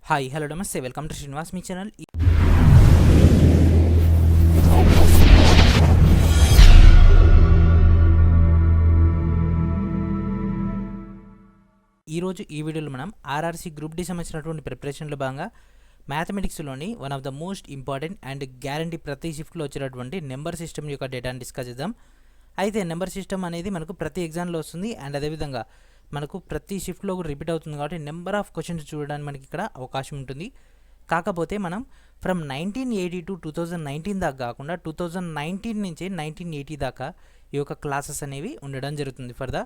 Hi hello నమస్తే welcome to Srinivas me channel. ఈరోజు ఈ వీడియోలో మనం ఆర్ఆర్సీ గ్రూప్ డి సంబంధించినటువంటి ప్రిపరేషన్లో భాగంగా మ్యాథమెటిక్స్లోని one of the most important and guarantee ప్రతి షిఫ్ట్లో వచ్చేటటువంటి నెంబర్ సిస్టమ్ యొక్క డేటాను డిస్కస్ చేద్దాం. అయితే నెంబర్ సిస్టమ్ అనేది మనకు ప్రతి ఎగ్జామ్లో వస్తుంది అండ్ అదేవిధంగా మనకు ప్రతి షిఫ్ట్లో కూడా రిపీట్ అవుతుంది కాబట్టి నెంబర్ ఆఫ్ క్వశ్చన్స్ చూడడానికి మనకి ఇక్కడ అవకాశం ఉంటుంది. కాకపోతే మనం ఫ్రమ్ 1980 టు 2019 దాకా కాకుండా 2019 నుంచి 1980 దాకా ఈ యొక్క క్లాసెస్ అనేవి ఉండడం జరుగుతుంది for the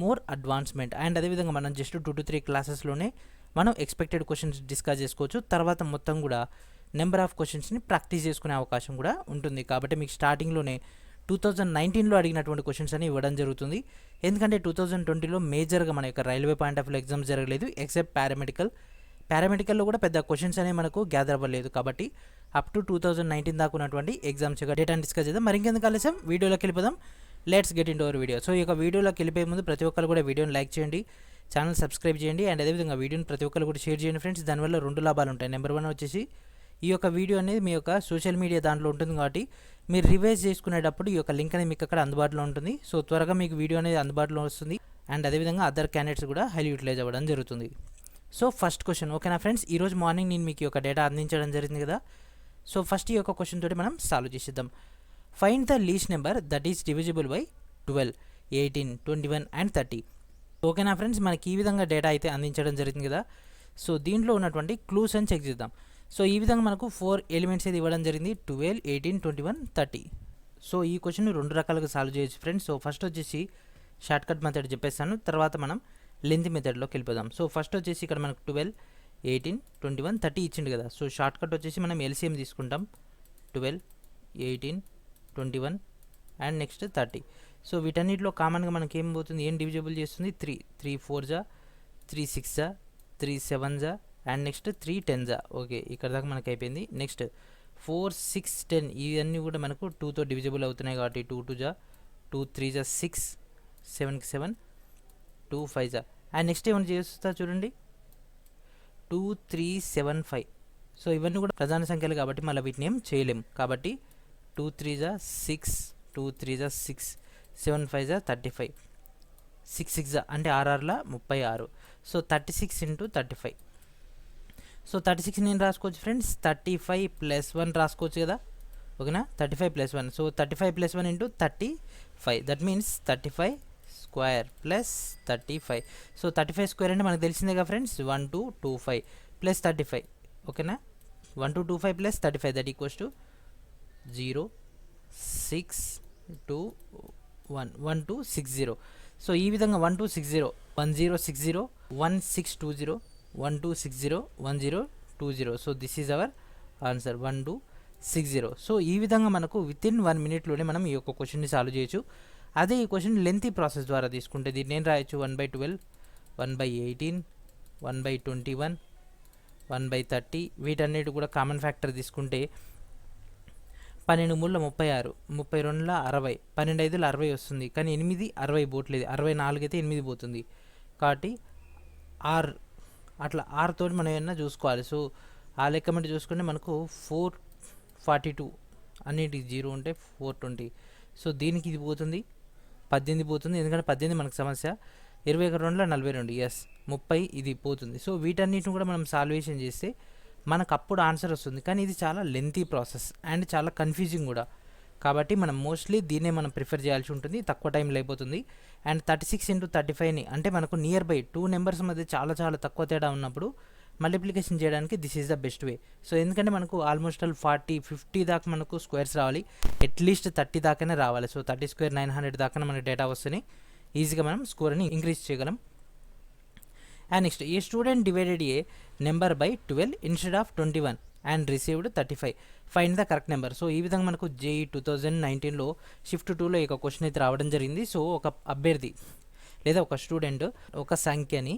more advancement. And అదేవిధంగా మనం జస్ట్ 2 to 3 క్లాసెస్లోనే మనం ఎక్స్పెక్టెడ్ క్వశ్చన్స్ డిస్కస్ చేసుకోవచ్చు. తర్వాత మొత్తం కూడా నెంబర్ ఆఫ్ క్వశ్చన్స్ని ప్రాక్టీస్ చేసుకునే అవకాశం కూడా ఉంటుంది. కాబట్టి మీకు స్టార్టింగ్లోనే 2019లో అడిగినటువంటి క్వశ్చన్స్ అని ఇవ్వడం జరుగుతుంది. ఎందుకంటే 2020లో మేజర్గా మన యొక్క railway point of view exams జరగలేదు ఎక్సెప్ట్ పారామెడికల్లో కూడా పెద్ద క్వశ్చన్స్ అనేవి మనకు గ్యాదర్ అవ్వలేదు. కాబట్టి అప్ టు 2019 దాకా ఉన్నటువంటి ఎగ్జామ్స్ యొక్క డేటాను డిస్కస్ చేద్దాం. మరి ఇంకెందుకు ఆలస్యం వీడియోలోకి వెళ్ళిపోదాం. Let's get in to our video. So ఈ యొక్క వీడియోలోకి వెళ్ళిపోయే ముందు ప్రతి ఒక్కరు కూడా వీడియోని లైక్ చేయండి, ఛానల్ సబ్స్క్రైబ్ చేయండి అండ్ అదేవిధంగా వీడియోని ప్రతి ఒక్కరు కూడా షేర్ చేయండి ఫ్రెండ్స్. దానివల్ల 2 లాభాలు ఉంటాయి. నెంబర్ 1 వచ్చేసి ఈ యొక్క వీడియో అనేది మీ యొక్క సోషల్ మీడియా దాంట్లో ఉంటుంది కాబట్టి మీరు రివైజ్ చేసుకునేటప్పుడు ఈ యొక్క లింక్ అనేది మీకు అక్కడ అందుబాటులో ఉంటుంది. సో త్వరగా మీకు వీడియో అనేది అందుబాటులో వస్తుంది అండ్ అదేవిధంగా అదర్ క్యాండిడేట్స్ కూడా హైలీ యూటిలైజ్ అవ్వడం జరుగుతుంది. సో ఫస్ట్ క్వశ్చన్ ఓకేనా ఫ్రెండ్స్. ఈరోజు మార్నింగ్ నేను మీకు ఈ యొక్క డేటా అందించడం జరిగింది కదా. సో ఫస్ట్ ఈ యొక్క క్వశ్చన్ తోటి మనం సాల్వ్ చేసేద్దాం. Find the least number that is divisible by 12, 18, 21 and 30. ఓకేనా ఫ్రెండ్స్, మనకి ఈ విధంగా డేటా అయితే అందించడం జరిగింది కదా. సో దీంట్లో ఉన్నటువంటి క్లూస్ అని చెక్ చేద్దాం. సో ఈ విధంగా మనకు 4 ఎలిమెంట్స్ అయితే ఇవ్వడం జరిగింది 12, 18, 21, 30. సో ఈ క్వశ్చన్ 2 రకాలుగా సాల్వ్ చేయొచ్చు ఫ్రెండ్స్. సో ఫస్ట్ వచ్చేసి షార్ట్కట్ మెథడ్ చెప్పేస్తాను, తర్వాత మనం లెంత్ మెథడ్లోకి వెళ్ళిపోదాం. సో ఫస్ట్ వచ్చేసి ఇక్కడ మనకు 12, 18, 21, 30 ఇచ్చిండు కదా. సో షార్ట్కట్ వచ్చేసి మనం ఎల్సిఎం తీసుకుంటాం 12, 18, 21 అండ్ నెక్స్ట్ 30. సో వీటన్నిటిలో కామన్గా మనకి ఏం పోతుంది, ఏం డివిజిబుల్ చేస్తుంది 3, 3 4 3 6 3 7 అండ్ నెక్స్ట్ 3 10. ఓకే, ఇక్కడ దాకా మనకి అయిపోయింది. నెక్స్ట్ 4 6 10 ఇవన్నీ కూడా మనకు 2తో డివిజిబుల్ అవుతున్నాయి కాబట్టి 2 2 2 3 6 7 7 2 5 అండ్ నెక్స్ట్ ఏమైనా చేస్తా చూడండి 2 3 7 5. సో ఇవన్నీ కూడా ప్రధాన సంఖ్యలు కాబట్టి మళ్ళీ వీటిని ఏం చేయలేం కాబట్టి 2 3 6 2 3 6 7 5 35 6 6 అంటే 6 36. So 36 into 35. సో 36 నేను రాసుకోవచ్చు ఫ్రెండ్స్ 35 + 1 రాసుకోవచ్చు కదా. ఓకేనా, 35 + 1. So 35 + 1 into 35 that means 35 square plus 35. So 35 square అంటే మనకు తెలిసిందేగా ఫ్రెండ్స్ 1225 ప్లస్ 35. ఓకేనా, 1225 plus 35 that equals to 0 6 2 1 1260. So ఈ విధంగా 1260 1060 1620 1260 1020. So this is our answer 1260. So ఈ విధంగా మనకు వితిన్ 1 minute మనం ఈ యొక్క క్వశ్చన్ని సాల్వ్ చేయొచ్చు. అదే ఈ క్వశ్చన్ లెంతీ ప్రాసెస్ ద్వారా తీసుకుంటే దీన్ని నేను రాయొచ్చు 1/12, 1/18, 1/21, 1/30. వీటన్నిటి కూడా కామన్ ఫ్యాక్టర్ తీసుకుంటే 12 3 36, 32 60, 12 5 60 వస్తుంది. కానీ 8 60 పోవట్లేదు, 64 అయితే 8 పోతుంది కాబట్టి 6 అట్లా 6 తోటి మనం ఏమన్నా చూసుకోవాలి. సో ఆ లెక్క మట్టి చూసుకుంటే మనకు 442 అన్నిటికి 0 ఉంటే 420. సో దీనికి ఇది పోతుంది 18 పోతుంది, ఎందుకంటే 18 మనకు సమస్య. 21 42 ఎస్ 30 ఇది పోతుంది. సో వీటన్నిటిని కూడా మనం సాల్వేషన్ చేస్తే మనకు అప్పుడు ఆన్సర్ వస్తుంది. కానీ ఇది చాలా లెంతీ ప్రాసెస్ అండ్ చాలా కన్ఫ్యూజింగ్ కూడా కాబట్టి మనం మోస్ట్లీ దీన్నే మనం ప్రిఫర్ చేయాల్సి ఉంటుంది, తక్కువ టైంలో అయిపోతుంది. అండ్ 36 ఇంటూ 35ని అంటే మనకు నియర్ బై 2 నెంబర్స్ మధ్య చాలా చాలా తక్కువ తేడా ఉన్నప్పుడు మల్టిప్లికేషన్ చేయడానికి this is the best way. So ఎందుకంటే మనకు ఆల్మోస్ట్ 40 50 దాకా మనకు స్క్వేర్స్ రావాలి, అట్లీస్ట్ 30 దాకానే రావాలి. సో 30 స్క్వేర్ 900 దాకా మనకి డేటా వస్తేనే ఈజీగా మనం స్కోర్ అని ఇంక్రీజ్ చేయగలం. And next A student divided A number by 12 instead of 21 and received 35, find the correct number. So ఈ విధంగా మనకు జేఈ 2019లో షిఫ్ట్ 2లో ఒక క్వశ్చన్ అయితే రావడం జరిగింది. సో ఒక అభ్యర్థి లేదా ఒక స్టూడెంట్ ఒక సంఖ్యని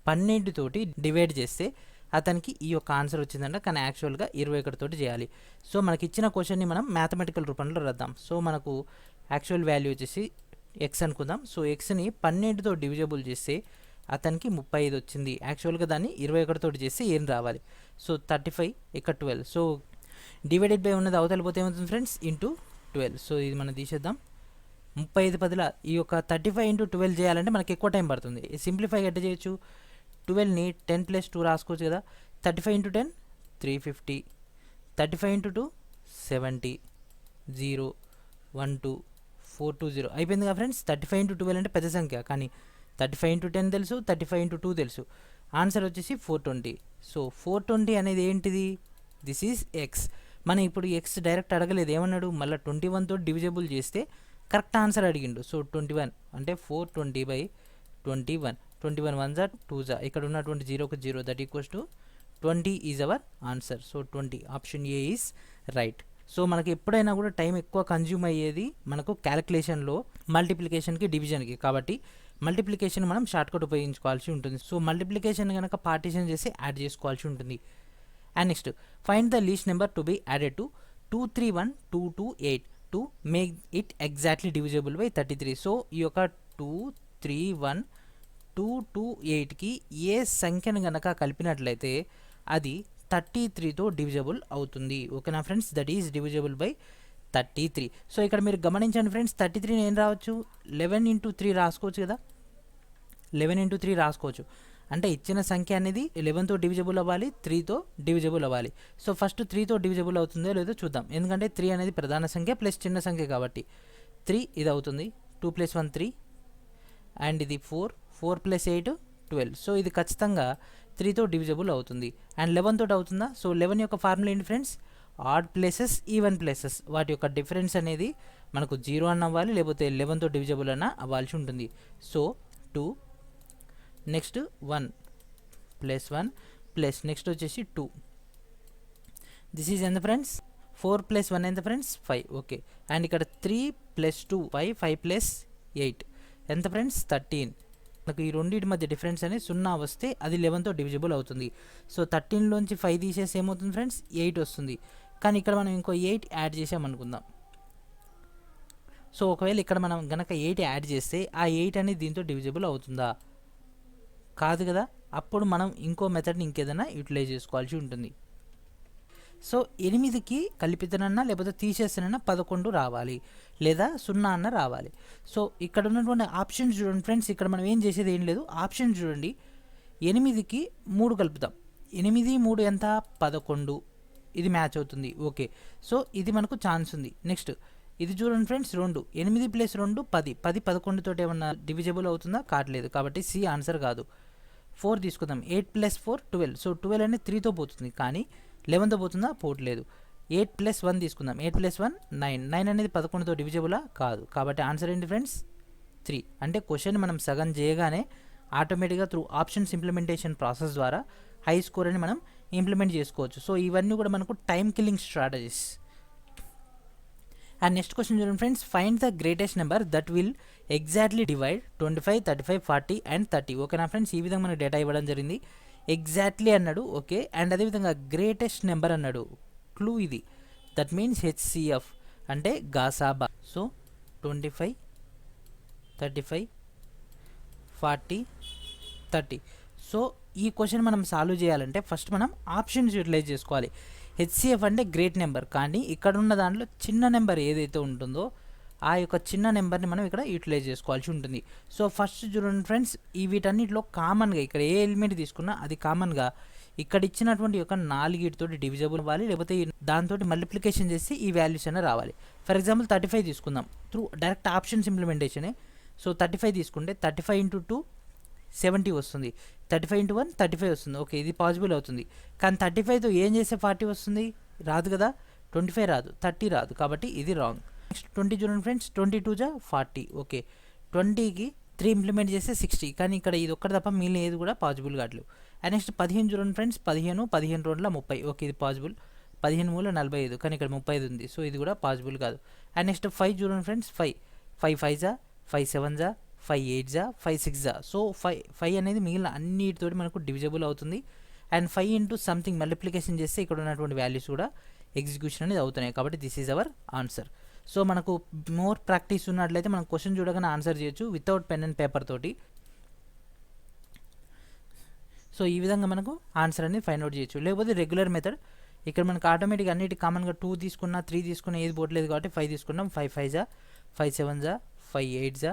12 తోటి డివైడ్ చేస్తే అతనికి ఈ యొక్క ఆన్సర్ వచ్చిందంట, కానీ యాక్చువల్గా 21 తోటి చేయాలి. సో మనకి ఇచ్చిన క్వశ్చన్ని మనం మ్యాథమెటికల్ రూపంలో రాద్దాం. సో మనకు యాక్చువల్ వాల్యూ వచ్చేసి ఎక్స్ అనుకుందాం. సో ఎక్స్ని 12తో డివిజబుల్ చేస్తే అతనికి 35 వచ్చింది. యాక్చువల్గా దాన్ని 21 తోటి చేస్తే ఏం రావాలి? సో 35 ఇక్కడ 12. సో డివైడెడ్ బై ఉన్నది అవతల పోతే ఏమవుతుంది ఫ్రెండ్స్? ఇంటూ 12. సో ఇది మనం తీసేద్దాం. 35 పదుల ఈ యొక్క 35 ఇంటూ 12 చేయాలంటే మనకి ఎక్కువ టైం పడుతుంది. సింప్లిఫై ఎట్లా చేయొచ్చు? 12ని 10 + 2 రాసుకోవచ్చు కదా. 35 ఇంటూ 10 350, 35 ఇంటూ 2 70, 0 1 2 4 2 0 అయిపోయింది కదా ఫ్రెండ్స్. 35 ఇంటూ 12 అంటే పెద్ద సంఖ్య, కానీ 35 ఇంటూ 10 తెలుసు, 35 ఇంటూ 2 తెలుసు. ఆన్సర్ వచ్చేసి 420. సో 420 అనేది ఏంటిది? This is X. మనం ఇప్పుడు ఎక్స్ డైరెక్ట్ అడగలేదు, ఏమన్నాడు? మళ్ళీ 21 తోటి డివిజబుల్ చేస్తే కరెక్ట్ ఆన్సర్ అడిగిండు. సో 21 అంటే 420/21. 21 1 జా 2 జా, ఇక్కడ ఉన్నటువంటి 0కు 0, that equals to 20 is our answer. So 20 option A is right. So మనకి ఎప్పుడైనా కూడా టైం ఎక్కువ కన్జ్యూమ్ అయ్యేది మనకు క్యాలిక్యులేషన్లో మల్టిప్లికేషన్కి, డివిజన్కి. కాబట్టి మల్టిప్లికేషన్ మనం షార్ట్కట్ ఉపయోగించుకోవాల్సి ఉంటుంది. సో మల్టిప్లికేషన్ కనుక పార్టీషన్ చేసి యాడ్ చేసుకోవాల్సి ఉంటుంది. And next, find the least number to be added to 231,228 to make it exactly divisible by 33. So ఈ యొక్క 231,228కి ఏ సంఖ్యను గనక కలిపినట్లయితే అది 33తో డివిజబుల్ అవుతుంది. ఓకేనా friends? That is divisible by 33. So ఇక్కడ మీరు గమనించండి ఫ్రెండ్స్, 33ని ఏం రావచ్చు? 11 ఇంటూ 3 రాసుకోవచ్చు కదా. 11 ఇంటూ 3 రాసుకోవచ్చు. అంటే ఇచ్చిన సంఖ్య అనేది 11తో డివిజబుల్ అవ్వాలి, 3తో డివిజబుల్ అవ్వాలి. సో ఫస్ట్ 3తో డివిజబుల్ అవుతుందో లేదో చూద్దాం. ఎందుకంటే 3 అనేది ప్రధాన సంఖ్య ప్లస్ చిన్న సంఖ్య కాబట్టి 3 ఇది అవుతుంది. 2 + 1 3, అండ్ ఇది 4 + 8 12. సో ఇది ఖచ్చితంగా 3తో డివిజబుల్ అవుతుంది. అండ్ 11 తోటి అవుతుందా? సో 11 యొక్క ఫార్ములా ఏంటి friends? Odd places, even places, వాటి యొక్క డిఫరెన్స్ అనేది మనకు 0 అన్న అవ్వాలి, లేకపోతే 11తో డివిజబుల్ అన్న అవ్వాల్సి ఉంటుంది. సో 2 నెక్స్ట్ 1 + 1 ప్లస్ నెక్స్ట్ వచ్చేసి 2. దిస్ ఈజ్ ఎంత ఫ్రెండ్స్? 4 + 1 ఎంత ఫ్రెండ్స్? 5. ఓకే. అండ్ ఇక్కడ 3 + 2 5, 5 + 8 ఎంత ఫ్రెండ్స్? 13. మనకు ఈ రెండింటి మధ్య డిఫరెన్స్ అనేది 0 వస్తే అది 11తో డివిజబుల్ అవుతుంది. సో 13లోంచి 5 తీసేసి ఏమవుతుంది ఫ్రెండ్స్? 8 వస్తుంది. కానీ ఇక్కడ మనం ఇంకో 8 యాడ్ చేసామనుకుందాం. సో ఒకవేళ ఇక్కడ మనం గనక 8 యాడ్ చేస్తే ఆ 8 అనేది దీంతో డివిజబుల్ అవుతుందా? కాదు కదా. అప్పుడు మనం ఇంకో మెథడ్ని ఇంకేదైనా యూటిలైజ్ చేసుకోవాల్సి ఉంటుంది. సో 8కి కలిపితేనన్నా లేకపోతే తీసేస్తేనన్నా 11 రావాలి, లేదా 0 అన్న రావాలి. సో ఇక్కడ ఉన్నటువంటి ఆప్షన్స్ చూడండి ఫ్రెండ్స్. ఇక్కడ మనం ఏం చేసేది ఏం లేదు, ఆప్షన్స్ చూడండి. 8కి 3 కలుపుతాం. 8 3 ఎంత? 11. ఇది మ్యాచ్ అవుతుంది. ఓకే. సో ఇది మనకు ఛాన్స్ ఉంది. నెక్స్ట్ ఇది చూడండి ఫ్రెండ్స్, 2. 8 + 2 10. 10 11 తోటి ఏమన్నా డివిజబుల్ అవుతుందా? కావట్లేదు. కాబట్టి సి ఆన్సర్ కాదు. 4 తీసుకుందాం. 8 + 4 12. సో 12 అనేది 3తో పోతుంది, కానీ 11తో పోతుందా? పోవట్లేదు. 8 + 1 తీసుకుందాం. 8 + 1 9. 9 అనేది 11తో డివిజబులా? కాదు. కాబట్టి ఆన్సర్ ఏంటి ఫ్రెండ్స్? 3. అంటే క్వశ్చన్ మనం సగం చేయగానే ఆటోమేటిక్గా త్రూ ఆప్షన్స్ ఇంప్లిమెంటేషన్ ప్రాసెస్ ద్వారా హై స్కోర్ అని మనం ఇంప్లిమెంట్ చేసుకోవచ్చు. సో ఇవన్నీ కూడా మనకు time killing strategies. And next question చూడండి friends, find the greatest number that will exactly divide 25, 35, 40 and 30. ఓకేనా ఫ్రెండ్స్? ఈ విధంగా మనకు డేటా ఇవ్వడం జరిగింది. ఎగ్జాక్ట్లీ అన్నాడు. ఓకే. అండ్ అదేవిధంగా గ్రేటెస్ట్ నెంబర్ అన్నాడు. క్లూ ఇది. దట్ మీన్స్ HCF అంటే గాసాబా. సో 25, 35, 40, 30. సో ఈ క్వశ్చన్ మనం సాల్వ్ చేయాలంటే ఫస్ట్ మనం ఆప్షన్స్ యూటిలైజ్ చేసుకోవాలి. HCF అంటే గ్రేట్ నెంబర్, కానీ ఇక్కడ ఉన్న దాంట్లో చిన్న నెంబర్ ఏదైతే ఉంటుందో ఆ యొక్క చిన్న నెంబర్ని మనం ఇక్కడ యూటిలైజ్ చేసుకోవాల్సి ఉంటుంది. సో ఫస్ట్ చూడండి ఫ్రెండ్స్, ఈ వీటన్నిటిలో కామన్గా ఇక్కడ ఏ ఎలిమెంట్ తీసుకున్నా అది కామన్గా ఇక్కడ ఇచ్చినటువంటి యొక్క 4 తోటి డివిజబుల్ అవ్వాలి, లేకపోతే దాంతో మల్టిప్లికేషన్ చేసి ఈ వాల్యూస్ అయినా రావాలి. ఫర్ ఎగ్జాంపుల్ 35 తీసుకుందాం. త్రూ డైరెక్ట్ ఆప్షన్స్ ఇంప్లిమెంటేషనే. సో 35 తీసుకుంటే 35 × 2 70 వస్తుంది. 35 × 1 35 వస్తుంది. ఓకే, ఇది పాసిబుల్ అవుతుంది. కానీ 35తో ఏం చేస్తే 40 వస్తుంది? రాదు కదా. 25 రాదు, 30 రాదు. కాబట్టి ఇది రాంగ్. నెక్స్ట్ 20 చూడండి ఫ్రెండ్స్, 22 × 40. ఓకే, 20కి 3 ఇంప్లిమెంట్ చేస్తే 60. కానీ ఇక్కడ ఇది ఒక్కటి తప్ప మిగిలిన ఏది కూడా పాసిబుల్ కావట్లేదు. అండ్ నెక్స్ట్ 15 చూడండి ఫ్రెండ్స్, 15 15 2 30. ఓకే, ఇది పాసిబుల్. 15 మూల 45, కానీ ఇక్కడ 35 ఉంది. సో ఇది కూడా పాసిబుల్ కాదు. అండ్ నెక్స్ట్ 5 చూడండి ఫ్రెండ్స్, 5 5 జా, 5 7 జా, 5 8 జా, 5 6 జా. సో 5 అనేది మిగిలిన అన్నిటితోటి మనకు డివిజబుల్ అవుతుంది. అండ్ 5 ఇంటూ సంథింగ్ మల్టిప్లికేషన్ చేస్తే ఇక్కడ ఉన్నటువంటి వాల్యూస్ కూడా ఎగ్జిక్యూషన్ అనేది అవుతున్నాయి. కాబట్టి this is our answer. So మనకు మోర్ ప్రాక్టీస్ ఉన్నట్లయితే మనం క్వశ్చన్ చూడగానే ఆన్సర్ చేయొచ్చు వితౌట్ పెన్ అండ్ పేపర్ తోటి. సో ఈ విధంగా మనకు ఆన్సర్ అనేది ఫైండ్ అవుట్ చేయొచ్చు. లేకపోతే రెగ్యులర్ మెథడ్, ఇక్కడ మనకు ఆటోమేటిక్గా అన్నిటి కామన్గా 2 తీసుకున్నా 3 తీసుకున్నా ఏది పోవట్లేదు కాబట్టి 5 తీసుకున్నాం. 5 5 జా 5 7 జా 5 8 జా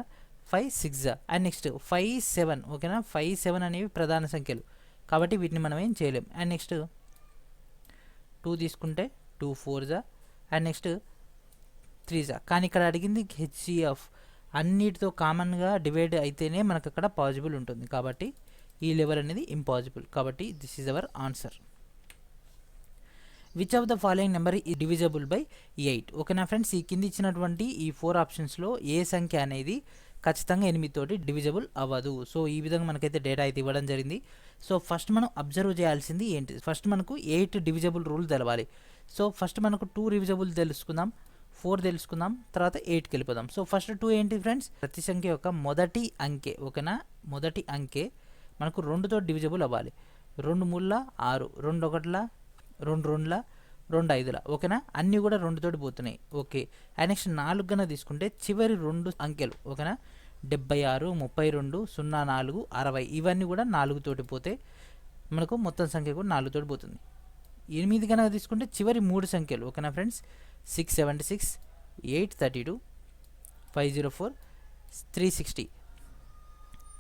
5 6 జా అండ్ నెక్స్ట్ 5 7. ఓకేనా, 5 7 అనేవి ప్రధాన సంఖ్యలు కాబట్టి వీటిని మనం ఏం చేయలేం. అండ్ నెక్స్ట్ 2 తీసుకుంటే 2 4 జా అండ్ నెక్స్ట్ 3 జా. కానీ ఇక్కడ అడిగింది హెచ్సిఎఫ్, అన్నిటితో కామన్గా డివైడ్ అయితేనే మనకు అక్కడ పాజిబుల్ ఉంటుంది కాబట్టి ఈ లెవెల్ అనేది ఇంపాసిబుల్. కాబట్టి this is our answer. Which of the following number ఈ డివిజబుల్ బై 8. ఓకేనా ఫ్రెండ్స్, ఈ కింద ఇచ్చినటువంటి ఈ 4 ఆప్షన్స్లో ఏ సంఖ్య అనేది ఖచ్చితంగా 8 తోటి డివిజబుల్ అవ్వదు. సో ఈ విధంగా మనకైతే డేటా అయితే ఇవ్వడం జరిగింది. సో ఫస్ట్ మనం అబ్జర్వ్ చేయాల్సింది ఏంటి, ఫస్ట్ మనకు 8 డివిజబుల్ రూల్ తెలవాలి. సో ఫస్ట్ మనకు 2 డివిజబుల్ తెలుసుకుందాం, 4 తెలుసుకుందాం, తర్వాత 8కి వెళ్ళిపోదాం. సో ఫస్ట్ 2 ఏంటి ఫ్రెండ్స్, ప్రతి సంఖ్య యొక్క మొదటి అంకె. ఓకేనా, మొదటి అంకె మనకు 2తో డివిజబుల్ అవ్వాలి. 2 3ల 6, 2 1ల 2 2ల 2 5ల. ఓకేనా, అన్నీ కూడా 2తోటి పోతున్నాయి. ఓకే, అండ్ నెక్స్ట్ 4 గన తీసుకుంటే చివరి 2 అంకెలు. ఓకేనా, 76 32 04 60 ఇవన్నీ కూడా 4 తోటి పోతే మనకు మొత్తం సంఖ్య కూడా 4 తోటి పోతుంది. 8 కనుక తీసుకుంటే చివరి 3 సంఖ్యలు. ఓకేనా ఫ్రెండ్స్, 676 832 504 360.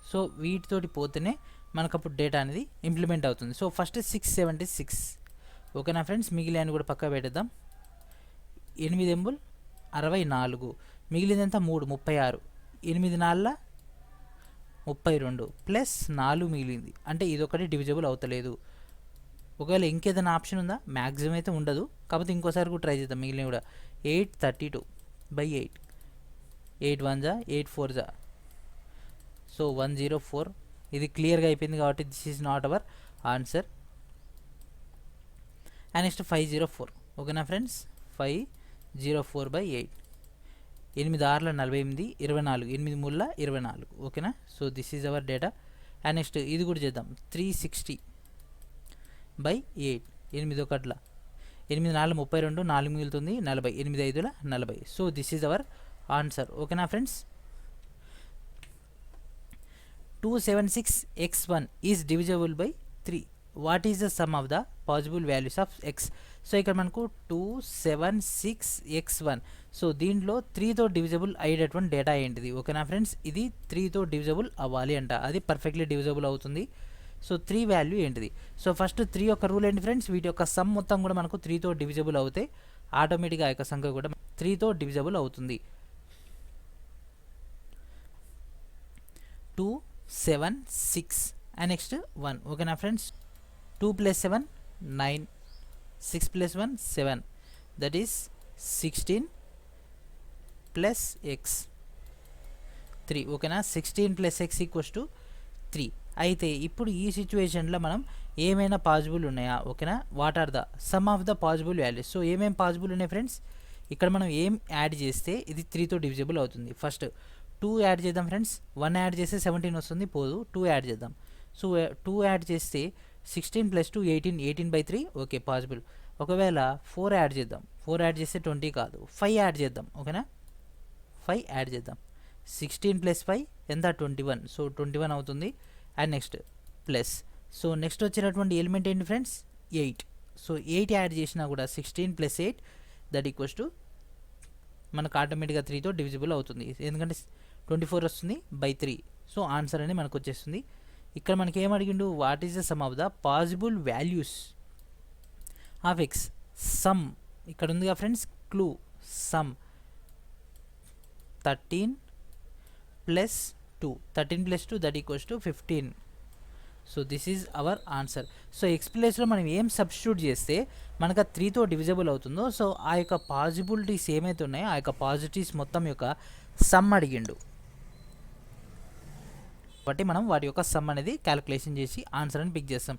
సో వీటితోటి పోతేనే మనకు అప్పుడు డేటా అనేది ఇంప్లిమెంట్ అవుతుంది. So first 676. ఓకేనా ఫ్రెండ్స్, మిగిలిన కూడా పక్క పెట్టేద్దాం. 8 8 64, మిగిలిందంతా 3 36, 8 4 32 ప్లస్ 4 మిగిలింది. అంటే ఇదొకటి డివిజబుల్ అవుతలేదు. ఒకవేళ ఇంకేదైనా ఆప్షన్ ఉందా, మ్యాక్సిమం అయితే ఉండదు. కాకపోతే ఇంకోసారి కూడా ట్రై చేద్దాం. మిగిలిన కూడా 832 బై 8, 8 1 జా 8 4 జా. సో 104. ఇది క్లియర్గా అయిపోయింది కాబట్టి this is not our answer. And next 504. ఓకేనా ఫ్రెండ్స్, 504 బై 8, 8 6ల 48 24, 8 3ల 24. ఓకేనా, so this is hour data. And next ఇది కూడా చేద్దాం. 360 బై 8, 8 1ల 8 4 32, 4 మిగులుతుంది 40, 8 5ల 40. So this is our answer. ఓకేనా friends, 276x1 is divisible by 3. What is the sum of the possible values of x. So ఇక్కడ మనకు 276x1. So దీంట్లో 3తో divisible అయ్యేటటువంటి డేటా ఏంటిది. ఓకేనా ఫ్రెండ్స్, ఇది 3తో డివిజబుల్ అవ్వాలి అంట, అది పర్ఫెక్ట్లీ డివిజబుల్ అవుతుంది. సో 3 వాల్యూ ఏంటిది. సో ఫస్ట్ 3 యొక్క రూల్ ఏంటి ఫ్రెండ్స్, వీటి యొక్క సమ్ మొత్తం కూడా మనకు 3తో డివిజబుల్ అవుతే ఆటోమేటిక్గా ఆ యొక్క సంఖ్య కూడా 3తో డివిజబుల్ అవుతుంది. 2 7 6 అండ్ నెక్స్ట్ 1. ఓకేనా friends, 2 + 7 9, 6 + 1 7, that is 16 plus X 3. ఓకేనా, 16 + x = 3. అయితే ఇప్పుడు ఈ సిచ్యువేషన్లో మనం ఏమైనా పాజిబుల్ ఉన్నాయా. ఓకేనా, what are the sum of the possible values. So ఏమేమి పాజిబుల్ ఉన్నాయి ఫ్రెండ్స్, ఇక్కడ మనం ఏం యాడ్ చేస్తే ఇది 3తో డివిజబుల్ అవుతుంది. ఫస్ట్ 2 యాడ్ చేద్దాం ఫ్రెండ్స్, 1 యాడ్ చేస్తే 17 వస్తుంది, పోదు. 2 యాడ్ చేద్దాం. సో 2 యాడ్ చేస్తే 16 + 2 18, 18/3. Okay, possible. ఒకవేళ 4 యాడ్ చేద్దాం, 4 యాడ్ చేస్తే 20 కాదు, 5 యాడ్ చేద్దాం. ఓకేనా, 5 యాడ్ చేద్దాం. 16 + 5 ఎంత, 21. సో 21 అవుతుంది. And next plus, so next వచ్చినటువంటి ఎలిమెంట్ ఏంటి ఫ్రెండ్స్, 8. సో 8 యాడ్ చేసినా కూడా 16 + 8 దట్ ఈక్వల్స్ టు మనకు ఆటోమేటిక్గా 3తో డివిజిబుల్ అవుతుంది. ఎందుకంటే 24 వస్తుంది బై 3. సో ఆన్సర్ అనేది మనకు వచ్చేస్తుంది. ఇక్కడ మనకి ఏం అడిగిండు, what is the sum of the possible values of X. Some ఇక్కడ ఉందిగా friends, clue some 13 + 2, 13 + 2 that equals to 15. So this is our answer. So X ప్లేస్లో మనం ఏం సబ్స్టిట్యూట్ చేస్తే మనకు 3తో డివిజబుల్ అవుతుందో, సో ఆ యొక్క పాజిబిలిటీస్ ఏమైతే ఉన్నాయో ఆ యొక్క పాజిటివ్స్ మొత్తం యొక్క సమ్ అడిగిండు. కాబట్టి మనం వాటి యొక్క సమ్ అనేది క్యాలిక్యులేషన్ చేసి ఆన్సర్ అని పిక్ చేస్తాం.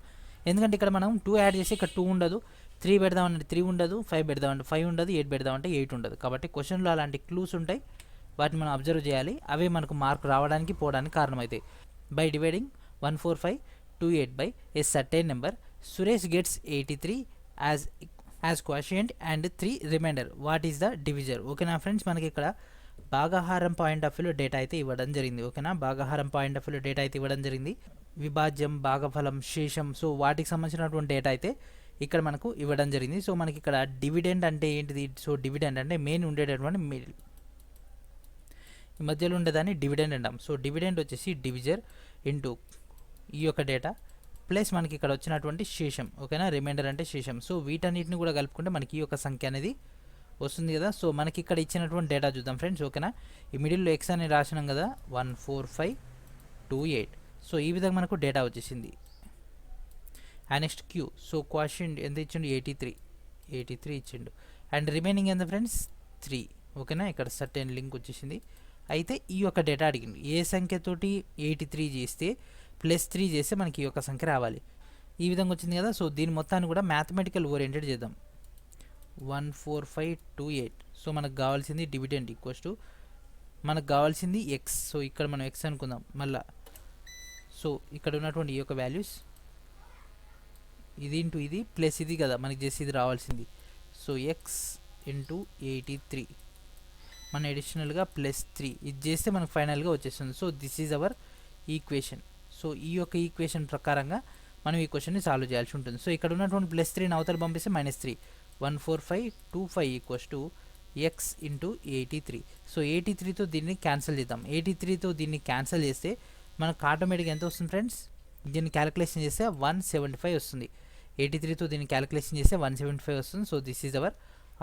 ఎందుకంటే ఇక్కడ మనం 2 యాడ్ చేసి ఇక్కడ 2 ఉండదు, 3 పెడదామంటే 3 ఉండదు, 5 పెడదామంటే 5 ఉండదు, 8 పెడదామంటే 8 ఉండదు. కాబట్టి క్వశ్చన్లో అలాంటి క్లూస్ ఉంటాయి, వాటిని మనం అబ్జర్వ్ చేయాలి. అవే మనకు మార్క్ రావడానికి పోవడానికి కారణమవుతాయి. By dividing 14528 by a certain number, Suresh gets 83 as quotient and 3 remainder. What is the divisor? ఓకేనా ఫ్రెండ్స్, మనకి ఇక్కడ భాగాహారం పాయింట్ ఆఫ్ వ్యూలో డేటా అయితే ఇవ్వడం జరిగింది. ఓకేనా, భాగాహారం పాయింట్ ఆఫ్ వ్యూలో డేటా అయితే ఇవ్వడం జరిగింది. విభాజ్యం, భాగఫలం, శేషం, సో వాటికి సంబంధించినటువంటి డేటా అయితే ఇక్కడ మనకు ఇవ్వడం జరిగింది. సో మనకి ఇక్కడ డివిడెండ్ అంటే ఏంటిది? సో డివిడెండ్ అంటే మెయిన్ ఉండేటటువంటి ఈ మధ్యలో ఉండేదాన్ని డివిడెండ్ అంటాం. సో డివిడెండ్ వచ్చేసి డివిజర్ ఇంటూ ఈ యొక్క డేటా ప్లస్ మనకి ఇక్కడ వచ్చినటువంటి శేషం. ఓకేనా, రిమైండర్ అంటే శేషం. సో వీటన్నిటిని కూడా కలుపుకుంటే మనకి ఈ యొక్క సంఖ్య అనేది వస్తుంది కదా. సో మనకి ఇక్కడ ఇచ్చినటువంటి డేటా చూద్దాం ఫ్రెండ్స్. ఓకేనా, ఈ మిడిల్లో ఎక్స్ అని రాసినాం కదా, 14528. సో ఈ విధంగా మనకు డేటా వచ్చేసింది. And next Q. So question ఎంత ఇచ్చిండు? 83 ఇచ్చిండు. అండ్ రిమైనింగ్ ఎంత ఫ్రెండ్స్? 3. ఓకేనా, ఇక్కడ సర్టెన్ లింక్ వచ్చేసింది. అయితే ఈ యొక్క డేటా అడిగింది. ఏ సంఖ్యతోటి 83 చేస్తే ప్లస్ 3 చేస్తే మనకి ఈ యొక్క సంఖ్య రావాలి. ఈ విధంగా వచ్చింది కదా. సో దీని మొత్తాన్ని కూడా మ్యాథమెటికల్ ఓరియంటెడ్ చేద్దాం. 14528. సో మనకు కావాల్సింది డివిడెండ్ ఈక్వల్స్ టు మనకు కావాల్సింది ఎక్స్. సో ఇక్కడ మనం ఎక్స్ అనుకుందాం మళ్ళా. సో ఇక్కడ ఉన్నటువంటి ఈ యొక్క వాల్యూస్ ఇది ఇంటూ ఇది ప్లస్ ఇది కదా, మనకి చేసి ఇది రావాల్సింది. సో ఎక్స్ ఇంటూ 83 మన అడిషనల్గా ప్లస్ 3 ఇది చేస్తే మనకు ఫైనల్గా వచ్చేస్తుంది. So this is hour equation. So ఈ యొక్క ఈక్వేషన్ ప్రకారంగా మనం ఈ క్వశ్చన్ని సాల్వ్ చేయాల్సి ఉంటుంది. సో ఇక్కడ ఉన్నటువంటి ప్లస్ 3ని అవతల పంపిస్తే -3. 14525 equals to x into 83. So 83తో దీన్ని క్యాన్సిల్ చేద్దాం. 83తో దీన్ని క్యాన్సిల్ చేస్తే మనకు ఆటోమేటిక్గా ఎంత వస్తుంది ఫ్రెండ్స్? దీన్ని క్యాలిక్యులేషన్ చేస్తే 175 వస్తుంది. 83తో దీన్ని క్యాలిక్యులేషన్ చేస్తే 175 వస్తుంది. So this is our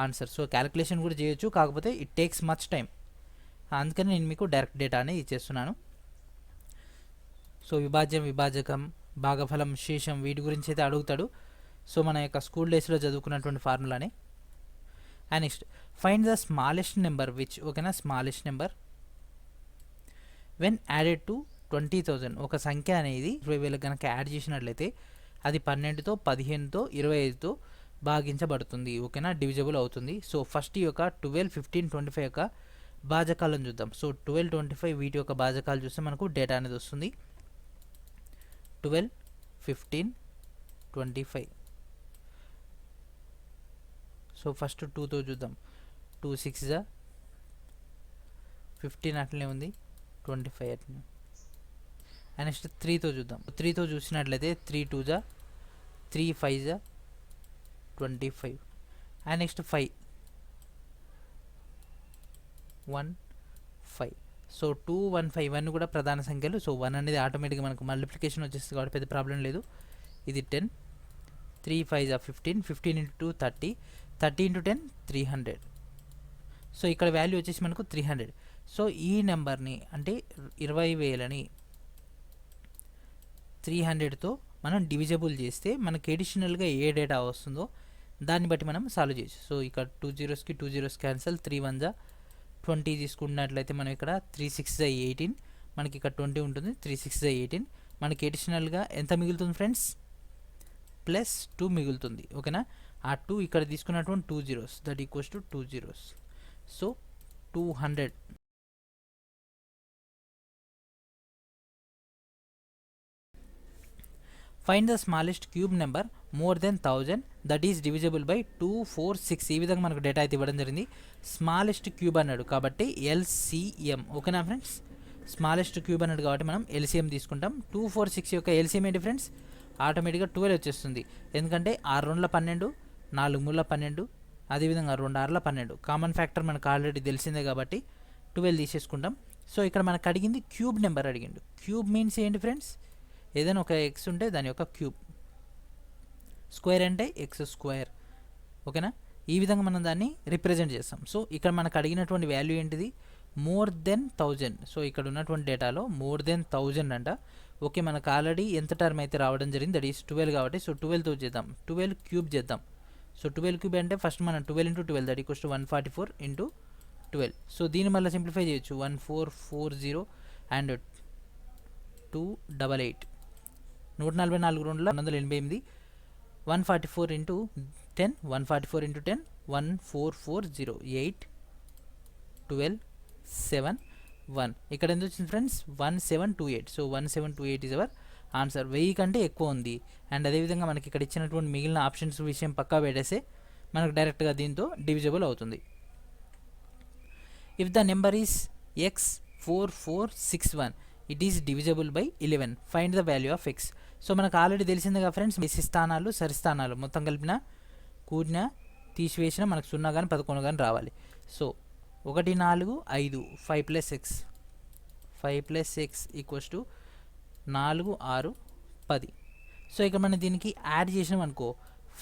answer. So calculation కూడా చేయొచ్చు, కాకపోతే ఇట్ టేక్స్ మచ్ టైం. అందుకని నేను మీకు డైరెక్ట్ డేటా అనేది ఇచ్చేస్తున్నాను. సో విభాజ్యం, విభాజకం, భాగఫలం, శేషం వీటి గురించి అయితే అడుగుతాడు. సో మన యొక్క స్కూల్ డేస్లో చదువుకున్నటువంటి ఫార్ములానే. And next find the smallest number which. ఓకేనా, smallest number when added to 20,000. ఒక సంఖ్య అనేది 20,000 కనుక యాడ్ చేసినట్లయితే అది 12తో, 15తో, 25తో భాగించబడుతుంది. ఓకేనా, డివిజబుల్ అవుతుంది. సో ఫస్ట్ ఈ యొక్క 12, 15, 25 యొక్క భాజకాలను చూద్దాం. సో 12, 25 వీటి యొక్క భాజకాలు చూస్తే మనకు డేటా అనేది వస్తుంది. 12, 15, 25. సో ఫస్ట్ 2తో చూద్దాం. 2 6 జా 15 అట్లనే ఉంది, 25 అట్లనే. అండ్ నెక్స్ట్ 3తో చూద్దాం. 3తో చూసినట్లయితే 3 2 జా 3 5 జా 25. And next 5 1 5. సో 2 1 5 ఇవన్నీ కూడా ప్రధాన సంఖ్యలు. సో 1 అనేది ఆటోమేటిక్గా మనకు మల్టిప్లికేషన్ వచ్చేస్తుంది కాబట్టి పెద్ద ప్రాబ్లం లేదు. ఇది 10. 3 5 జా 15. 15 ఇంటూ 2 30. 30 ఇంటూ 10 300. సో ఇక్కడ వాల్యూ వచ్చేసి మనకు 300. సో ఈ నెంబర్ని అంటే 20,000ని 300తో మనం డివిజబుల్ చేస్తే మనకి ఎడిషనల్గా ఏ డేటా వస్తుందో దాన్ని బట్టి మనం సాల్వ్ చేయొచ్చు. సో ఇక్కడ 2 zeros కి 2 zeros క్యాన్సల్. 3 1 జా 20 తీసుకున్నట్లయితే మనం ఇక్కడ 3 6 జా 18. మనకి ఇక్కడ 20 ఉంటుంది. 3 6 జా 18. మనకి ఎడిషనల్గా ఎంత మిగులుతుంది ఫ్రెండ్స్? +2 మిగులుతుంది. ఓకేనా, ఆ 2 ఇక్కడ తీసుకున్నటువంటి 2 zeros that equals to 2 zeros. So 200. Find the smallest cube number more than 1000 that is divisible by 2 4 6. ఈ విధంగా మనకు డేటా అయితే ఇవ్వడం జరిగింది. స్మాలెస్ట్ క్యూబ్ అన్నాడు కాబట్టి LCM. ఓకేనా ఫ్రెండ్స్, స్మాలెస్ట్ క్యూబ్ అన్నాడు కాబట్టి మనం LCM తీసుకుంటాం. 2 4 6 యొక్క LCM ఏంటి ఫ్రెండ్స్? ఆటోమేటిక్గా 12 వచ్చేస్తుంది. ఎందుకంటే 6 2 12, 4 3 12, అదేవిధంగా 2 6 12. కామన్ ఫ్యాక్టర్ మనకు ఆల్రెడీ తెలిసిందే కాబట్టి 12 తీసేసుకుంటాం. సో ఇక్కడ మనకు అడిగింది క్యూబ్ నెంబర్ అడిగిండు. క్యూబ్ మీన్స్ ఏంటి ఫ్రెండ్స్? ఏదైనా ఒక ఎక్స్ ఉంటే దాని యొక్క క్యూబ్. స్క్వేర్ అంటే ఎక్స్ స్క్వేర్. ఓకేనా, ఈ విధంగా మనం దాన్ని రిప్రజెంట్ చేస్తాం. సో ఇక్కడ మనకు అడిగినటువంటి వాల్యూ ఏంటిది? More than 1000. సో ఇక్కడ ఉన్నటువంటి డేటాలో మోర్ దెన్ 1000 అంట. ఓకే, మనకు ఆల్రెడీ ఎంత టర్మ్ అయితే రావడం జరిగింది దట్ ఈస్ 12 కాబట్టి సో 12తో చేద్దాం. 12 క్యూబ్ చేద్దాం. సో 12 క్యూబ్ అంటే ఫస్ట్ మనం 12 into 12 that equals to 144 into 12. So దీన్ని మళ్ళీ సింప్లిఫై చేయొచ్చు. 1440 అండ్ 288. 144 2 188. 144 ఇంటూ 10. 144 ఇంటూ 10 1440 8 12 7 1. ఇక్కడ ఎంత వచ్చింది friends? 1728. So 1728 is our answer. 1000 కంటే ఎక్కువ ఉంది. అండ్ అదేవిధంగా మనకి ఇక్కడ ఇచ్చినటువంటి మిగిలిన ఆప్షన్స్ విషయం పక్కా పెట్టేస్తే మనకు డైరెక్ట్గా దీంతో డివిజబుల్ అవుతుంది. If the number is x4461 it is divisible by 11 find the value of x. So మనకు ఆల్రెడీ తెలిసిందిగా ఫ్రెండ్స్, బేసి స్థానాలు సరిస్థానాలు మొత్తం కలిపిన కూడిన తీసివేసిన మనకు 0 కానీ 11 కానీ రావాలి. So 1 4 5 5 plus X 5 plus X equals to 4 6 10. So ఇక మనం దీనికి యాడ్ చేసినాం అనుకో,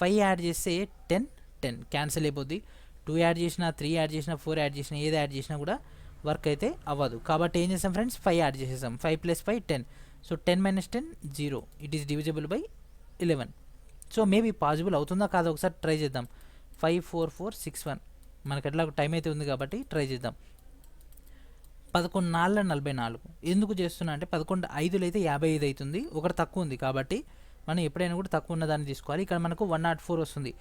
5 యాడ్ చేస్తే 10 10 క్యాన్సిల్ అయిపోద్ది. 2 యాడ్ చేసినా 3 యాడ్ చేసినా 4 యాడ్ చేసినా ఏది యాడ్ చేసినా కూడా వర్క్ అయితే అవ్వదు. కాబట్టి ఏం చేస్తాం ఫ్రెండ్స్, 5 యాడ్ చేసేసాం. 5 plus 5 10. So 10 minus 10 0. It is divisible by 11. So maybe possible అవుతుందా కాదా ఒకసారి ట్రై చేద్దాం. 5 4 4 6 1 మనకి ఎట్లా టైం అయితే ఉంది కాబట్టి ట్రై చేద్దాం. 11 4 44 ఎందుకు చేస్తున్నా అంటే 11 5 అయితే 55 అవుతుంది, ఒకటి తక్కువ ఉంది కాబట్టి మనం ఎప్పుడైనా కూడా తక్కువ ఉన్న దాన్ని తీసుకోవాలి. ఇక్కడ మనకు 104 వస్తుంది.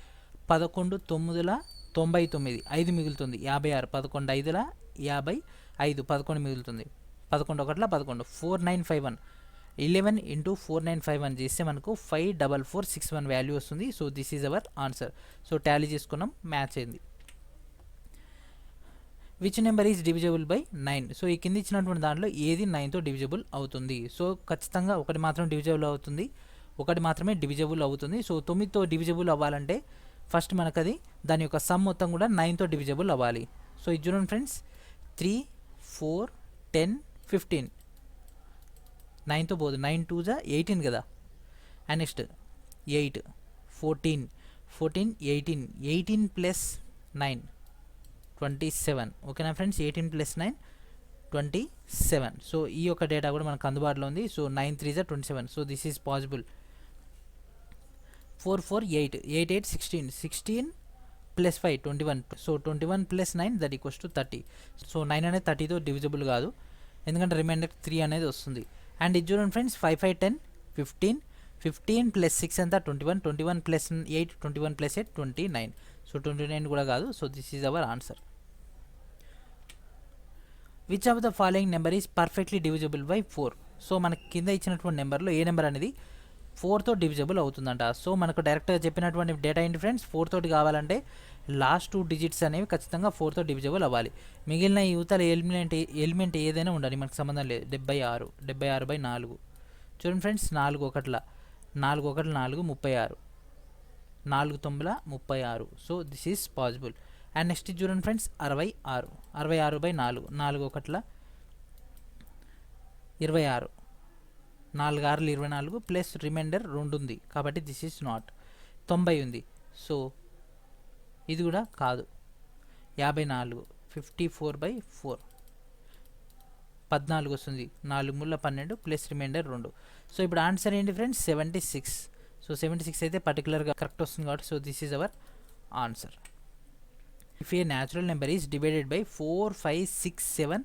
11 9 99 5 మిగులుతుంది 56. 11 5 55 11 మిగులుతుంది. 11 1 11 4951 11 ఇంటూ 4951 చేస్తే మనకు 54461 వాల్యూ వస్తుంది. So this is our answer. So Tally చేసుకున్నాం, మ్యాచ్ అయింది. Which number is divisible by 9. So ఈ కింద ఇచ్చినటువంటి దాంట్లో ఏది 9తో డివిజబుల్ అవుతుంది. సో ఖచ్చితంగా ఒకటి మాత్రం డివిజబుల్ అవుతుంది, ఒకటి మాత్రమే డివిజబుల్ అవుతుంది. సో 9తో డివిజబుల్ అవ్వాలంటే ఫస్ట్ మనకు అది దాని యొక్క సమ్ మొత్తం కూడా 9తో డివిజబుల్ అవ్వాలి. సో ఇది చూడండి ఫ్రెండ్స్, 3 4 10 15 9తో పోదు, 9 2 18 కదా. And next 8 14 14 18 18 plus 9 27. ఓకేనా ఫ్రెండ్స్, 18 ప్లస్ 9 27. సో ఈ యొక్క డేటా కూడా మనకు అందుబాటులో ఉంది. So 9 3 27. So this is possible. 4 4 8 8 8 16 16 plus 5 21. So 21 plus 9 that equals to 30. So 9 అనేది 30తో డివిజబుల్ కాదు, ఎందుకంటే రిమైండర్ 3 అనేది వస్తుంది. అండ్ ఇది చూడండి ఫ్రెండ్స్, 5 5 10 15 15 ప్లస్ 6 అంతా 21 21 ప్లస్ 8 21 ప్లస్ 8 29. సో 29 కూడా కాదు. So this is our answer. Which of the following number is perfectly divisible by 4. So మనకి కింద ఇచ్చినటువంటి నెంబర్లో ఏ నెంబర్ అనేది 4తో డివిజబుల్ అవుతుందంట. సో మనకు డైరెక్ట్గా చెప్పినటువంటి డేటా ఏంటి ఫ్రెండ్స్, 4 తోటి కావాలంటే లాస్ట్ 2 డిజిట్స్ అనేవి ఖచ్చితంగా 4తో డివిజబుల్ అవ్వాలి. మిగిలిన యువతల ఎలిమెంట్ ఏదైనా ఉండాలి, మనకు సంబంధం లేదు. 76 76 బై 4. చూడండి friends, 4 1 4 1 4 36 4 9 36. So this is possible. And next చూడండి ఫ్రెండ్స్, 66 66 బై 4 4 1 26 4 6 24 ప్లస్ రిమైండర్ 2 ఉంది కాబట్టి దిస్ ఈజ్ నాట్. 90 ఉంది, సో ఇది కూడా కాదు. 54 54 బై 4 14 వస్తుంది. 4 3 12 ప్లస్ రిమైండర్ 2. సో ఇప్పుడు ఆన్సర్ ఏంటి ఫ్రెండ్స్, 76. సో 76 అయితే పర్టికులర్గా కరెక్ట్ వస్తుంది కాబట్టి so this is our answer. If a natural number is divided by 4 5 6 7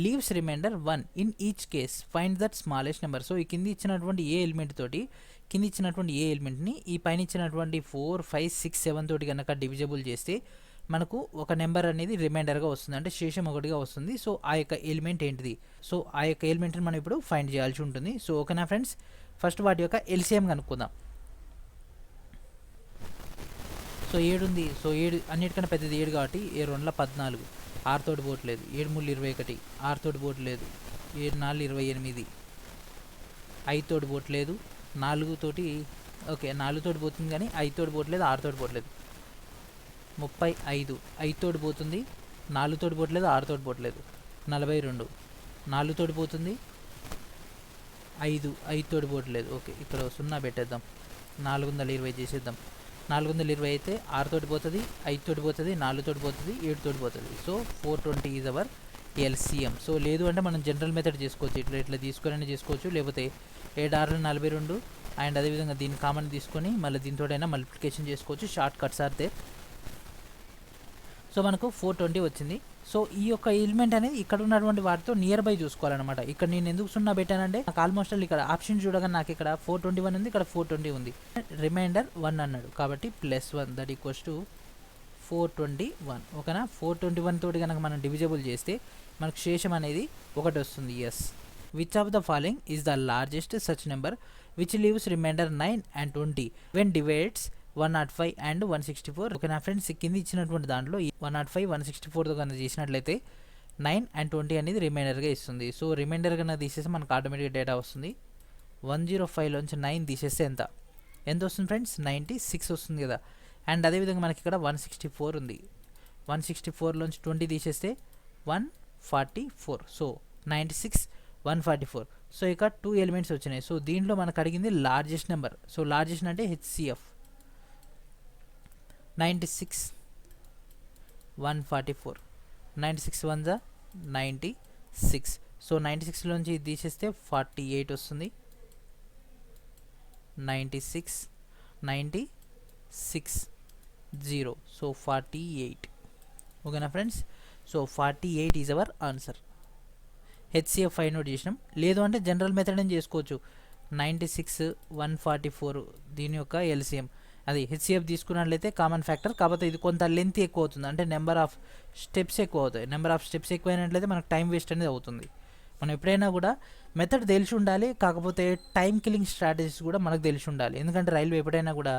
leaves remainder 1 in each case find that smallest number. So ఈ కింద ఇచ్చినటువంటి ఏ ఎలిమెంట్ తోటి కింద ఇచ్చినటువంటి ఏ ఎలిమెంట్ని ఈ పైన ఇచ్చినటువంటి 4 5 6 7 తోటి కనుక డివిజబుల్ చేస్తే మనకు ఒక నెంబర్ అనేది రిమైండర్గా వస్తుంది, అంటే శేషం ఒకటిగా వస్తుంది. సో ఆ యొక్క ఎలిమెంట్ ఏంటిది, సో ఆ యొక్క ఎలిమెంట్ని మనం ఇప్పుడు ఫైండ్ చేయాల్సి ఉంటుంది. సో ఓకేనా ఫ్రెండ్స్, ఫస్ట్ వాటి యొక్క ఎల్సిఎం కనుక్కుందాం. సో 7 ఉంది. సో 7 అన్నిటికన్నా పెద్దది 7 కాబట్టి 7 2 14 6 తోటి పోవట్లేదు. 7 3 21 6 తోటి పోవట్లేదు. 7 4 28 5 తోటి పోవట్లేదు. 4 తోటి ఓకే 4 తోటి పోతుంది కానీ 5 తోటి పోవట్లేదు, 6 తోటి పోవట్లేదు. 35 5 తోటి పోతుంది, 4 తోటి పోవట్లేదు, 6 తోటి పోవట్లేదు. 42 4 తోటి పోతుంది, 5 తోటి పోవట్లేదు. ఓకే ఇక్కడ 0 పెట్టేద్దాం, 420 చేసేద్దాం. 420 అయితే 6 తోటి పోతుంది, 5 తోటి పోతుంది, 4 తోటి పోతుంది, 7 తోటి పోతుంది. So 420 is our LCM. So లేదు అంటే మనం జనరల్ మెథడ్ చేసుకోవచ్చు, ఇట్లా తీసుకొని చేసుకోవచ్చు, లేకపోతే 7 6 42 అండ్ అదేవిధంగా దీన్ని కామన్ తీసుకొని మళ్ళీ దీంతోటైనా మల్టిప్లికేషన్ చేసుకోవచ్చు. Shortcuts are there. So మనకు 420 వచ్చింది. సో ఈ యొక్క ఎలిమెంట్ అనేది ఇక్కడ ఉన్నటువంటి వాటితో నియర్ బై చూసుకోవాలన్నమాట. ఇక్కడ నేను ఎందుకు 0 పెట్టానంటే నాకు ఆల్మోస్ట్ ఇక్కడ ఆప్షన్ చూడగానే నాకు ఇక్కడ 421 ఉంది, ఇక్కడ 420 ఉంది. రిమైండర్ 1 అన్నాడు కాబట్టి +1 దట్ ఈక్వల్స్ టు 421. ఓకేనా, 421 తోటి కనుక మనం డివిజబుల్ చేస్తే మనకు శేషం అనేది 1 వస్తుంది. Yes. Which of the following is the largest such number which leaves remainder 9 and 20 when divides 105 and 164. Okay నా ఫ్రెండ్స్, కింద ఇచ్చినటువంటి దాంట్లో 105 164తో కనుక చేసినట్లయితే 9 అండ్ 20 అనేది రిమైండర్గా ఇస్తుంది. సో రిమైండర్ కన్నా తీసేస్తే మనకు ఆటోమేటిక్గా డేటా వస్తుంది. 105లోంచి 9 తీసేస్తే ఎంత వస్తుంది ఫ్రెండ్స్? 96 వస్తుంది కదా. అండ్ అదేవిధంగా మనకి ఇక్కడ 164 ఉంది. 164లోంచి 20 తీసేస్తే 144. సో 96, 144. సో ఇక 2 ఎలిమెంట్స్ వచ్చినాయి. సో దీంట్లో మనకు అడిగింది లార్జెస్ట్ నెంబర్. సో లార్జెస్ట్ అంటే హెచ్సిఎఫ్. 96, 144. 96 1 జా 96. సో 96లోంచి ఇది తీసేస్తే 48 వస్తుంది. 96, 96, 0. సో 48. ఓకేనా friends? So 48 is our answer. HCF find out చేసినాం. లేదు అంటే జనరల్ మెథడ్ అని చేసుకోవచ్చు. 96, 144 దీని యొక్క ఎల్సిఎం. అది హెచ్సిఎఫ్ తీసుకున్నట్లయితే కామన్ ఫ్యాక్టర్. కాకపోతే ఇది కొంత లెంత్ ఎక్కువ అవుతుంది, అంటే నెంబర్ ఆఫ్ స్టెప్స్ ఎక్కువ అవుతాయి. నెంబర్ ఆఫ్ స్టెప్స్ ఎక్కువైనట్లయితే మనకు టైం వేస్ట్ అనేది అవుతుంది. మనం ఎప్పుడైనా కూడా మెథడ్ తెలిసి ఉండాలి, కాకపోతే టైం కిల్లింగ్ స్ట్రాటజీస్ కూడా మనకు తెలిసి ఉండాలి. ఎందుకంటే రైల్వే ఎప్పుడైనా కూడా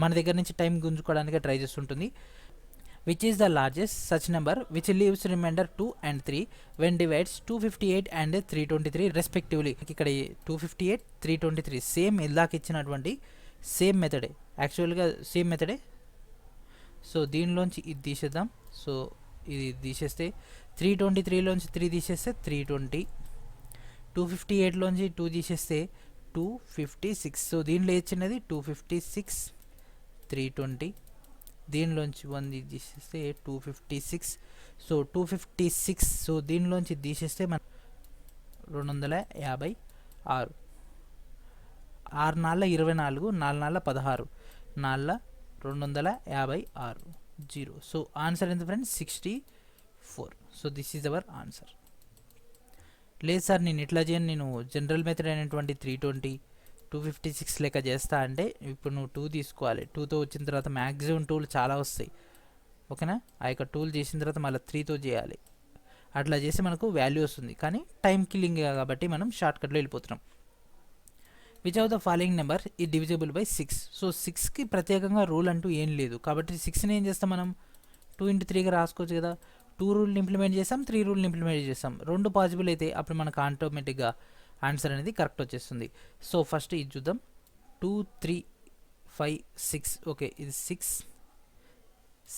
మన దగ్గర నుంచి టైం గుంజుకోవడానికి ట్రై చేస్తుంటుంది. Which is the largest such number which leaves remainder 2 and 3 when divides 258 and 323 respectively. ఇక్కడ 258, 323 సేమ్ ఇందాక ఇచ్చినటువంటి సేమ్ మెథడే, యాక్చువల్గా సేమ్ మెథడే. సో దీనిలోంచి ఇది తీసేద్దాం. సో ఇది తీసేస్తే 323లోంచి 3 తీసేస్తే 320. 258లోంచి 2 తీసేస్తే 256. సో దీనిలో ఇచ్చినది 256, 320. దీనిలోంచి 1 తీసేస్తే 256. సో 256. సో దీనిలోంచి తీసేస్తే మన 256. 6 నాళ్ళ 24, 4 నాళ్ళ 16, 4 256, 0. సో ఆన్సర్ ఎంత friends? 64. So this is our answer. లేదు సార్ నేను ఇట్లా చేయను, నేను జనరల్ మెథడ్ అయినటువంటి 320, 256 లెక్క చేస్తా అంటే ఇప్పుడు నువ్వు 2 తీసుకోవాలి. 2తో వచ్చిన తర్వాత మ్యాక్సిమం టూల్ చాలా వస్తాయి. ఓకేనా? ఆ యొక్క టూల్ చేసిన తర్వాత మళ్ళీ 3తో చేయాలి. అట్లా చేస్తే మనకు వాల్యూ వస్తుంది. కానీ టైం కిల్లింగ్ కాబట్టి మనం షార్ట్కట్లో వెళ్ళిపోతున్నాం. Which of the following number ఈ డివిజిబుల్ బై 6. సో 6కి ప్రత్యేకంగా రూల్ అంటూ ఏం లేదు. కాబట్టి 6ని ఏం చేస్తాం మనం? 2 into 3గా రాసుకోవచ్చు కదా. 2 రూల్ని ఇంప్లిమెంట్ చేస్తాం, 3 రూల్ని ఇంప్లిమెంట్ చేస్తాం. 2 పాసిబుల్ అయితే అప్పుడు మనకు ఆటోమేటిక్గా ఆన్సర్ అనేది కరెక్ట్ వచ్చేస్తుంది. సో ఫస్ట్ ఇది చూద్దాం. 2, 3, 5, 6. ఓకే, ఇది 6,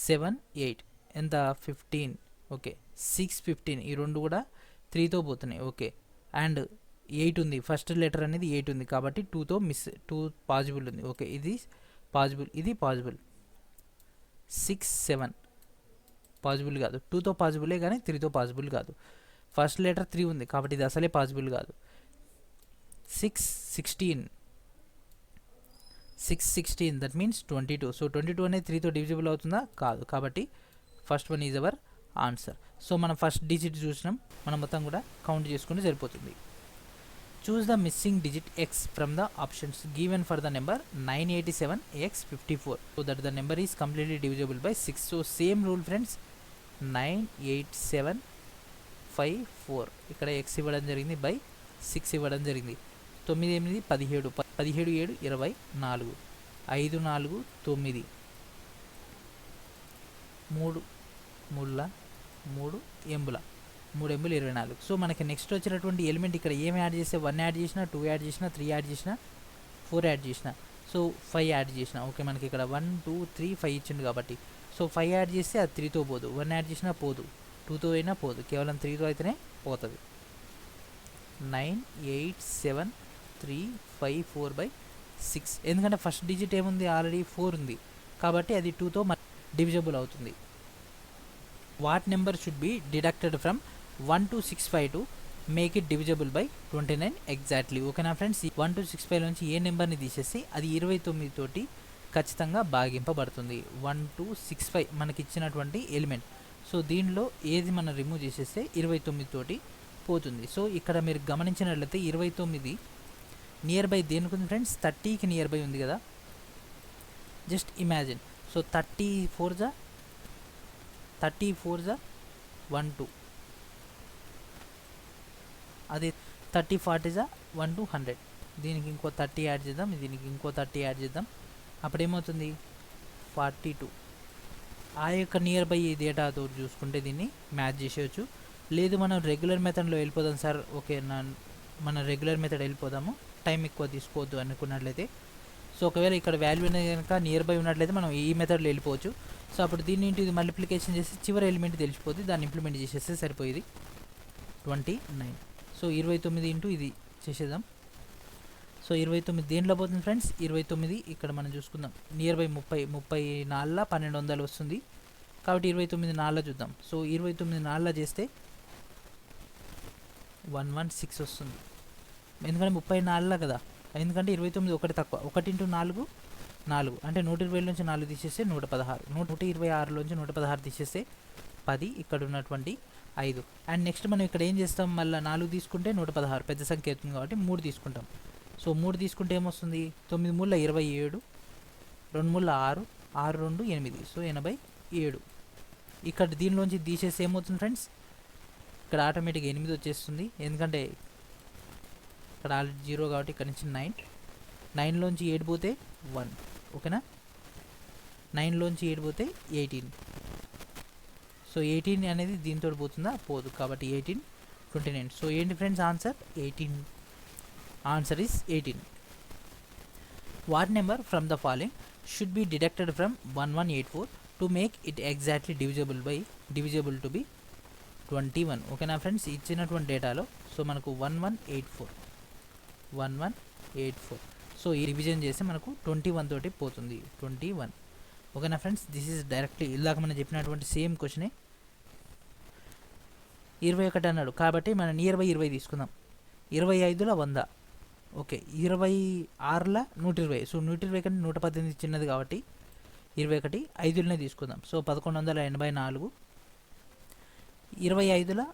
7, 8 ఎంత? 15. ఓకే, 6, 15 ఈ రెండు కూడా 3తో పోతున్నాయి. ఓకే, అండ్ 8 ఉంది. ఫస్ట్ లెటర్ అనేది 8 ఉంది కాబట్టి 2తో 2 పాసిబుల్ ఉంది. ఓకే, ఇది పాసిబుల్, ఇది పాసిబుల్. 6, 7 పాసిబుల్ కాదు. 2తో పాసిబులే కానీ 3తో పాసిబుల్ కాదు. ఫస్ట్ లెటర్ 3 ఉంది కాబట్టి ఇది అసలే పాసిబుల్ కాదు. 6, 16. 6, 16 దట్ మీన్స్ 22. సో 22 అనేది 3తో డివిజిబుల్ అవుతుందా? కాదు. కాబట్టి first one is our answer. So మనం ఫస్ట్ డిజిట్ చూసినాం, మనం మొత్తం కూడా కౌంట్ చేసుకుంటే సరిపోతుంది. Choose the missing digit X from the options given for the number 987x54 so that the number is completely divisible by 6. So same rule friends. 98754 ఇక్కడ X ఇవ్వడం జరిగింది బై 6 ఇవ్వడం జరిగింది. 9, 8, 17, 17, 7, 24, 5, 4, 9, 3, 3 ఎంబుల 3 ఎంబులు 24. సో మనకి నెక్స్ట్ వచ్చినటువంటి ఎలిమెంట్ ఇక్కడ ఏమి యాడ్ చేస్తే 1 యాడ్ చేసినా, 2 యాడ్ చేసినా, 3 యాడ్ చేసినా, 4 యాడ్ చేసినా, సో 5 యాడ్ చేసినా. ఓకే, మనకి ఇక్కడ 1, 2, 3, 5 ఇచ్చింది కాబట్టి సో 5 యాడ్ చేస్తే అది 3తో పోదు, 1 యాడ్ చేసినా పోదు, 2తో అయినా పోదు, కేవలం 3తో అయితేనే పోతుంది. 98734 బై 6 ఎందుకంటే ఫస్ట్ డిజిట్ ఏముంది? ఆల్రెడీ 4 ఉంది కాబట్టి అది 2తో డివిజిబుల్ అవుతుంది. What number should be deducted from 1 to 652 make it divisible by 29 exactly. ఓకేనా ఫ్రెండ్స్? 1 to 65 నుంచి ఏ నెంబర్ని తీసేసి అది 29 తోటి ఖచ్చితంగా భాగింపబడుతుంది. 1 to 65 మనకి ఇచ్చినటువంటి ఎలిమెంట్. సో దీనిలో ఏది మనం రిమూవ్ చేసేస్తే 29 తోటి పోతుంది. సో ఇక్కడ మీరు గమనించినట్లయితే 29 నియర్ బై దేనికి ఉంది ఫ్రెండ్స్? 30కి నియర్ బై ఉంది కదా. Just imagine. సో 34 జా 1 2 అది 30 40 జా 1 to 100. దీనికి ఇంకో 30 యాడ్ చేద్దాం, దీనికి ఇంకో 30 యాడ్ చేద్దాం, అప్పుడేమవుతుంది? 42. ఆ యొక్క నియర్ బై ఈ డేటాతో చూసుకుంటే దీన్ని మ్యాచ్ చేసేయచ్చు. లేదు మనం రెగ్యులర్ మెథడ్లో వెళ్ళిపోదాం సార్, ఓకే మన రెగ్యులర్ మెథడ్ వెళ్ళిపోదాము, టైం ఎక్కువ తీసుకోవద్దు అనుకున్నట్లయితే. సో ఒకవేళ ఇక్కడ వాల్యూ అనేది కనుక నియర్ బై ఉన్నట్లయితే మనం ఈ మెథడ్లో వెళ్ళిపోవచ్చు. సో అప్పుడు దీన్ని ఇది మల్టిప్లికేషన్ చేసి చివరి ఎలిమెంట్ తెలిసిపోద్ది, దాన్ని ఇంప్లిమెంట్ చేసేస్తే సరిపోయేది. 29. సో 29 ఇంటూ ఇది చేసేద్దాం. సో 29 దేంట్లో పోతుంది ఫ్రెండ్స్, 29 ఇక్కడ మనం చూసుకుందాం. నియర్ బై 34 1200 వస్తుంది కాబట్టి 29 4 చూద్దాం. సో 29 4 చేస్తే 116 వస్తుంది, ఎందుకంటే 34 కదా, ఎందుకంటే 29 ఒకటి తక్కువ. 1 ఇంటూ 4 4, అంటే 120 నుంచి 4 తీసేస్తే 116, 126 నుంచి 116 తీసేస్తే 10, ఇక్కడ ఉన్నటువంటి 5. అండ్ నెక్స్ట్ మనం ఇక్కడ ఏం చేస్తాం, మళ్ళీ 4 తీసుకుంటే 116 పెద్ద సంఖ్య అవుతుంది కాబట్టి 3 తీసుకుంటాం. సో 3 తీసుకుంటే ఏమొస్తుంది, 9 3 27, 2 3 6, 6 2 8, సో 87. ఇక్కడ దీనిలోంచి తీసేస్తే ఏమవుతుంది ఫ్రెండ్స్, ఇక్కడ ఆటోమేటిక్గా 8 వచ్చేస్తుంది, ఎందుకంటే ఇక్కడ ఆల్రెడీ 0 కాబట్టి ఇక్కడ నుంచి 9లోంచి 8 పోతే 1, ఓకేనా. 9లోంచి 8 పోతే 18. సో 18 అనేది దీంతో పోతుందా, పోదు, కాబట్టి 18 29. సో ఏంటి friends answer 18. Answer is 18. What number from the following should be deducted from 1184 to make it exactly divisible to be 21. ఓకేనా ఫ్రెండ్స్, ఇచ్చినటువంటి డేటాలో సో మనకు 1184. సో ఈ రివిజన్ చేస్తే మనకు 21 తోటి పోతుంది, 21. ఓకేనా ఫ్రెండ్స్, దిస్ ఈజ్ డైరెక్ట్లీ ఇలాగ మనం చెప్పినటువంటి సేమ్ క్వశ్చనే. 21 అన్నాడు కాబట్టి మనం నియర్ బై 20 తీసుకుందాం. 25లో 100, ఓకే. 26లో 120, సో 120 కంటే 118 చిన్నది కాబట్టి 21 5లోనే తీసుకుందాం. సో 1184. 25లో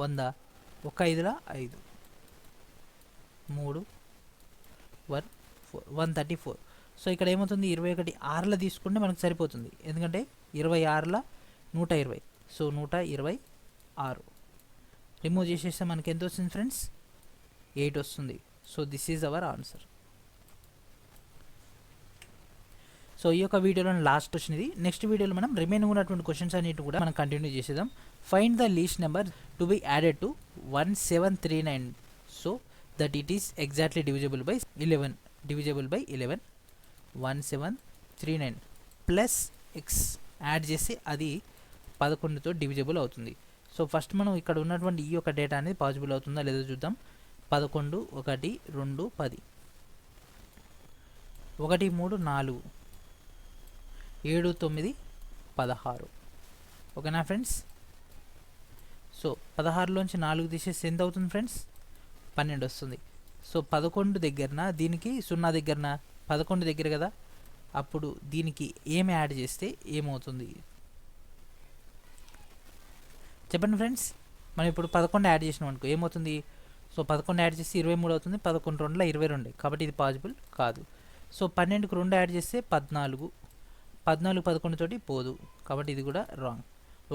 100, 5లో 5, 3 134. సో ఇక్కడ ఏమవుతుంది, 21 6లో తీసుకుంటే మనకు సరిపోతుంది, ఎందుకంటే 26లో 120, సో 126. రిమూవ్ చేసేస్తే మనకి ఎంత వస్తుంది ఫ్రెండ్స్, 8 వస్తుంది. So this is our answer. So ఈ యొక్క వీడియోలో లాస్ట్ క్వశ్చన్ ఇది. నెక్స్ట్ వీడియోలో మనం రిమైనింగ్ ఉన్నటువంటి క్వశ్చన్స్ అన్నిటి కూడా మనం కంటిన్యూ చేసేద్దాం. Find the least number to be added to 1739 so that it is exactly divisible by 11. 1739 plus x add చేసి అది 11తో డివిజబుల్ అవుతుంది. సో ఫస్ట్ మనం ఇక్కడ ఉన్నటువంటి ఈ యొక్క డేటా అనేది పాసిబుల్ అవుతుందా లేదో చూద్దాం. 11 1 2 10, 1 3 4, 7 9 16. ఓకేనా ఫ్రెండ్స్. సో 16లోంచి 4 తీసేసి ఎంత అవుతుంది ఫ్రెండ్స్, 12 వస్తుంది. సో 11 దగ్గరన దీనికి 0 దగ్గరన 11 దగ్గర కదా, అప్పుడు దీనికి ఏమి యాడ్ చేస్తే ఏమవుతుంది చెప్పండి ఫ్రెండ్స్. మనం ఇప్పుడు 11 యాడ్ చేసినాం అనుకో ఏమవుతుంది, సో 11 యాడ్ చేసి 23 అవుతుంది. 11 2లో 22, కాబట్టి ఇది పాసిబుల్ కాదు. సో 12కు 2 యాడ్ చేస్తే 14, 14 11 తోటి పోదు, కాబట్టి ఇది కూడా రాంగ్.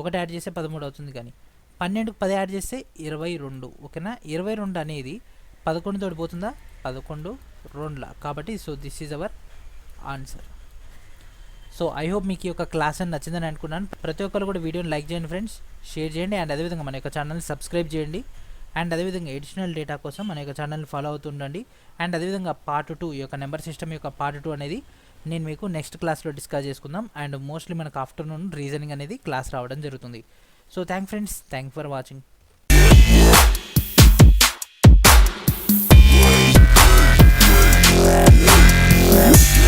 1 యాడ్ చేస్తే 13 అవుతుంది, కానీ 12కు 10 యాడ్ చేస్తే 22. ఓకేనా, 22 అనేది 11 తోటి పోతుందా, 11 2లా, కాబట్టి so this is our answer. So I hope మీకు ఈ యొక్క క్లాస్ అని నచ్చిందని అనుకున్నాను. ప్రతి ఒక్కరు కూడా వీడియోని లైక్ చేయండి ఫ్రెండ్స్, షేర్ చేయండి, అండ్ అదేవిధంగా మన యొక్క ఛానల్ని సబ్స్క్రైబ్ చేయండి. అండ్ అదేవిధంగా ఎడిషనల్ డేటా కోసం మన యొక్క ఛానల్ని ఫాలో అవుతుండండి. అండ్ అదేవిధంగా పార్ట్ 2 ఈ యొక్క నెంబర్ సిస్టమ్ యొక్క పార్ట్ 2 అనేది నేను మీకు నెక్స్ట్ క్లాస్లో డిస్కస్ చేసుకుందాం. అండ్ మోస్ట్లీ మనకు ఆఫ్టర్నూన్ రీజనింగ్ అనేది క్లాస్ రావడం జరుగుతుంది. So thank friends, thank for watching. Yeah.